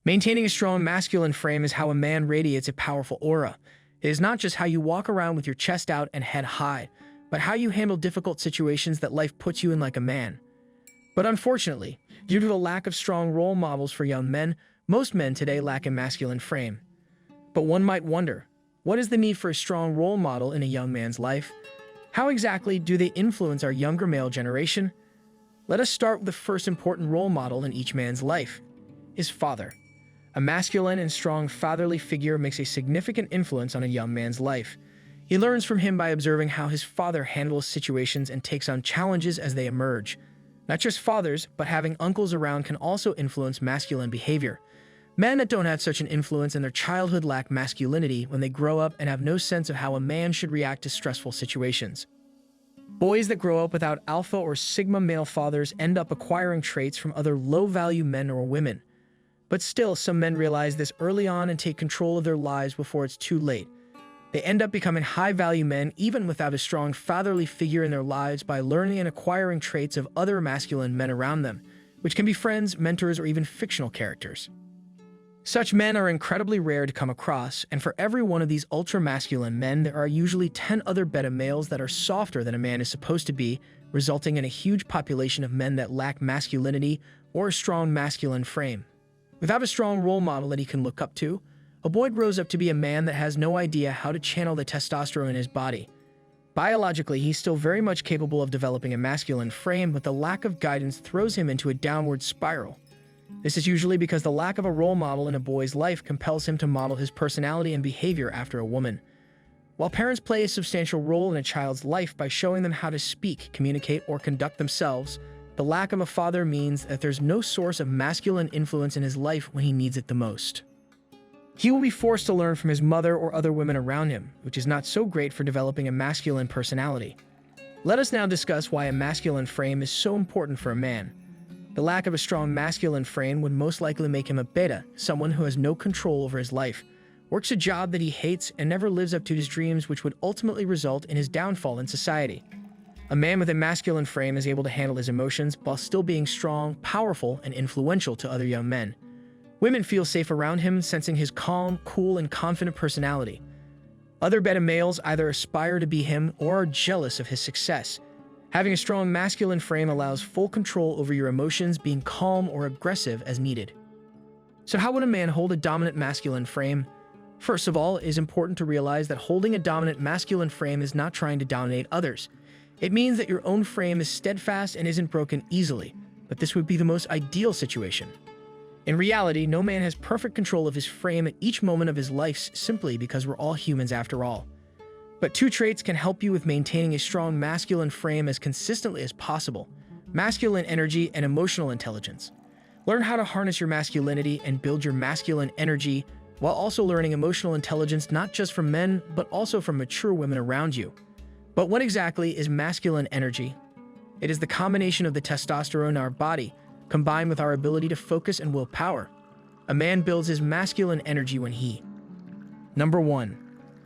Maintaining a strong masculine frame is how a man radiates a powerful aura. It is not just how you walk around with your chest out and head high, but how you handle difficult situations that life puts you in like a man. But unfortunately, due to the lack of strong role models for young men, most men today lack a masculine frame. But one might wonder, what is the need for a strong role model in a young man's life? How exactly do they influence our younger male generation? Let us start with the first important role model in each man's life, his father. A masculine and strong fatherly figure makes a significant influence on a young man's life. He learns from him by observing how his father handles situations and takes on challenges as they emerge. Not just fathers, but having uncles around can also influence masculine behavior. Men that don't have such an influence in their childhood lack masculinity when they grow up and have no sense of how a man should react to stressful situations. Boys that grow up without alpha or sigma male fathers end up acquiring traits from other low-value men or women. But still, some men realize this early on and take control of their lives before it's too late. They end up becoming high-value men even without a strong fatherly figure in their lives by learning and acquiring traits of other masculine men around them, which can be friends, mentors, or even fictional characters. Such men are incredibly rare to come across, and for every one of these ultra-masculine men, there are usually 10 other beta males that are softer than a man is supposed to be, resulting in a huge population of men that lack masculinity or a strong masculine frame. Without a strong role model that he can look up to, a boy grows up to be a man that has no idea how to channel the testosterone in his body. Biologically, he's still very much capable of developing a masculine frame, but the lack of guidance throws him into a downward spiral. This is usually because the lack of a role model in a boy's life compels him to model his personality and behavior after a woman. While parents play a substantial role in a child's life by showing them how to speak, communicate, or conduct themselves, the lack of a father means that there's no source of masculine influence in his life when he needs it the most. He will be forced to learn from his mother or other women around him, which is not so great for developing a masculine personality. Let us now discuss why a masculine frame is so important for a man. The lack of a strong masculine frame would most likely make him a beta, someone who has no control over his life, works a job that he hates, and never lives up to his dreams, which would ultimately result in his downfall in society. A man with a masculine frame is able to handle his emotions while still being strong, powerful, and influential to other young men. Women feel safe around him, sensing his calm, cool, and confident personality. Other beta males either aspire to be him or are jealous of his success. Having a strong masculine frame allows full control over your emotions, being calm or aggressive as needed. So how would a man hold a dominant masculine frame? First of all, it is important to realize that holding a dominant masculine frame is not trying to dominate others. It means that your own frame is steadfast and isn't broken easily, but this would be the most ideal situation. In reality, no man has perfect control of his frame at each moment of his life simply because we're all humans after all. But two traits can help you with maintaining a strong masculine frame as consistently as possible: masculine energy and emotional intelligence. Learn how to harness your masculinity and build your masculine energy while also learning emotional intelligence not just from men, but also from mature women around you. But what exactly is masculine energy? It is the combination of the testosterone in our body, combined with our ability to focus and willpower. A man builds his masculine energy when he: Number 1.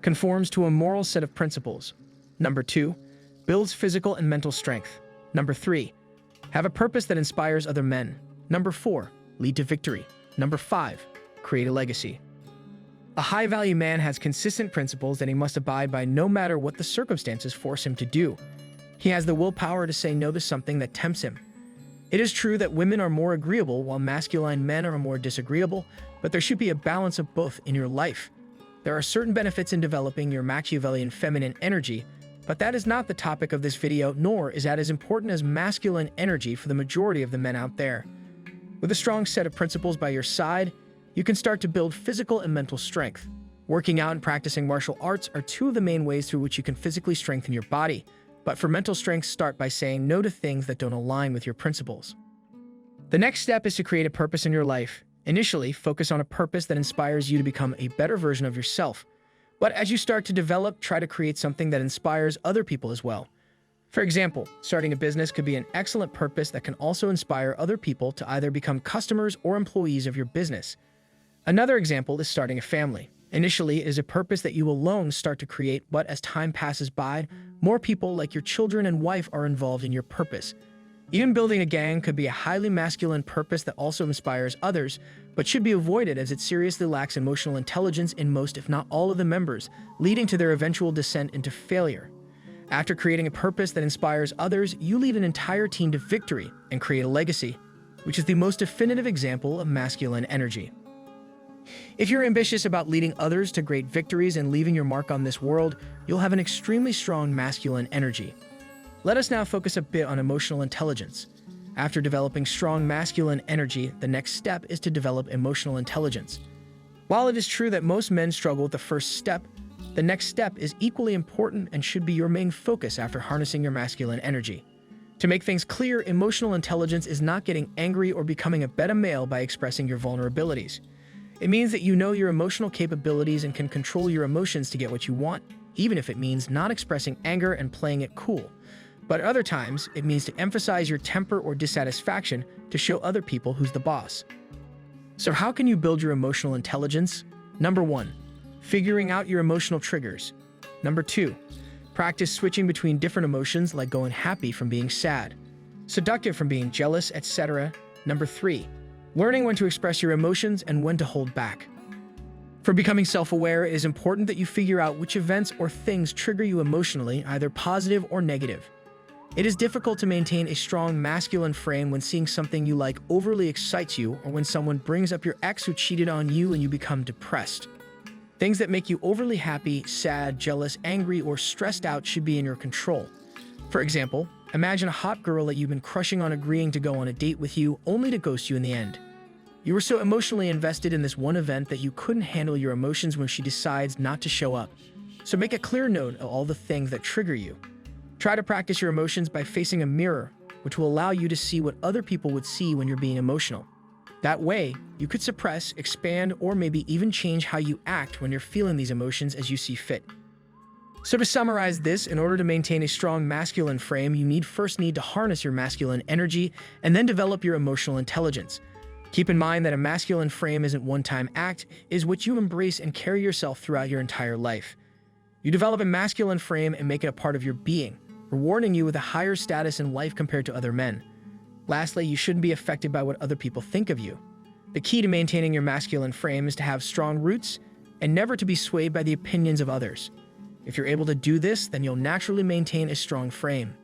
Conforms to a moral set of principles. Number 2. Builds physical and mental strength. Number 3. Have a purpose that inspires other men. Number 4. Lead to victory. Number 5. Create a legacy. A high-value man has consistent principles that he must abide by no matter what the circumstances force him to do. He has the willpower to say no to something that tempts him. It is true that women are more agreeable while masculine men are more disagreeable, but there should be a balance of both in your life. There are certain benefits in developing your Machiavellian feminine energy, but that is not the topic of this video, nor is that as important as masculine energy for the majority of the men out there. With a strong set of principles by your side, you can start to build physical and mental strength. Working out and practicing martial arts are two of the main ways through which you can physically strengthen your body, but for mental strength, start by saying no to things that don't align with your principles. The next step is to create a purpose in your life. Initially, focus on a purpose that inspires you to become a better version of yourself. But as you start to develop, try to create something that inspires other people as well. For example, starting a business could be an excellent purpose that can also inspire other people to either become customers or employees of your business. Another example is starting a family. Initially, it is a purpose that you alone start to create, but as time passes by, more people like your children and wife are involved in your purpose. Even building a gang could be a highly masculine purpose that also inspires others, but should be avoided as it seriously lacks emotional intelligence in most, if not all, of the members, leading to their eventual descent into failure. After creating a purpose that inspires others, you lead an entire team to victory and create a legacy, which is the most definitive example of masculine energy. If you're ambitious about leading others to great victories and leaving your mark on this world, you'll have an extremely strong masculine energy. Let us now focus a bit on emotional intelligence. After developing strong masculine energy, the next step is to develop emotional intelligence. While it is true that most men struggle with the first step, the next step is equally important and should be your main focus after harnessing your masculine energy. To make things clear, emotional intelligence is not getting angry or becoming a beta male by expressing your vulnerabilities. It means that you know your emotional capabilities and can control your emotions to get what you want, even if it means not expressing anger and playing it cool. But at other times, it means to emphasize your temper or dissatisfaction to show other people who's the boss. So how can you build your emotional intelligence? Number 1, figuring out your emotional triggers. Number 2, practice switching between different emotions like going happy from being sad, seductive from being jealous, etc. Number 3, learning when to express your emotions and when to hold back. For becoming self-aware, it is important that you figure out which events or things trigger you emotionally, either positive or negative. It is difficult to maintain a strong masculine frame when seeing something you like overly excites you, or when someone brings up your ex who cheated on you and you become depressed. Things that make you overly happy, sad, jealous, angry, or stressed out should be in your control. For example, imagine a hot girl that you've been crushing on agreeing to go on a date with you, only to ghost you in the end. You were so emotionally invested in this one event that you couldn't handle your emotions when she decides not to show up. So make a clear note of all the things that trigger you. Try to practice your emotions by facing a mirror, which will allow you to see what other people would see when you're being emotional. That way, you could suppress, expand, or maybe even change how you act when you're feeling these emotions as you see fit. So to summarize this, in order to maintain a strong masculine frame, you first need to harness your masculine energy and then develop your emotional intelligence. Keep in mind that a masculine frame isn't a one-time act, it is what you embrace and carry yourself throughout your entire life. You develop a masculine frame and make it a part of your being, rewarding you with a higher status in life compared to other men. Lastly, you shouldn't be affected by what other people think of you. The key to maintaining your masculine frame is to have strong roots and never to be swayed by the opinions of others. If you're able to do this, then you'll naturally maintain a strong frame.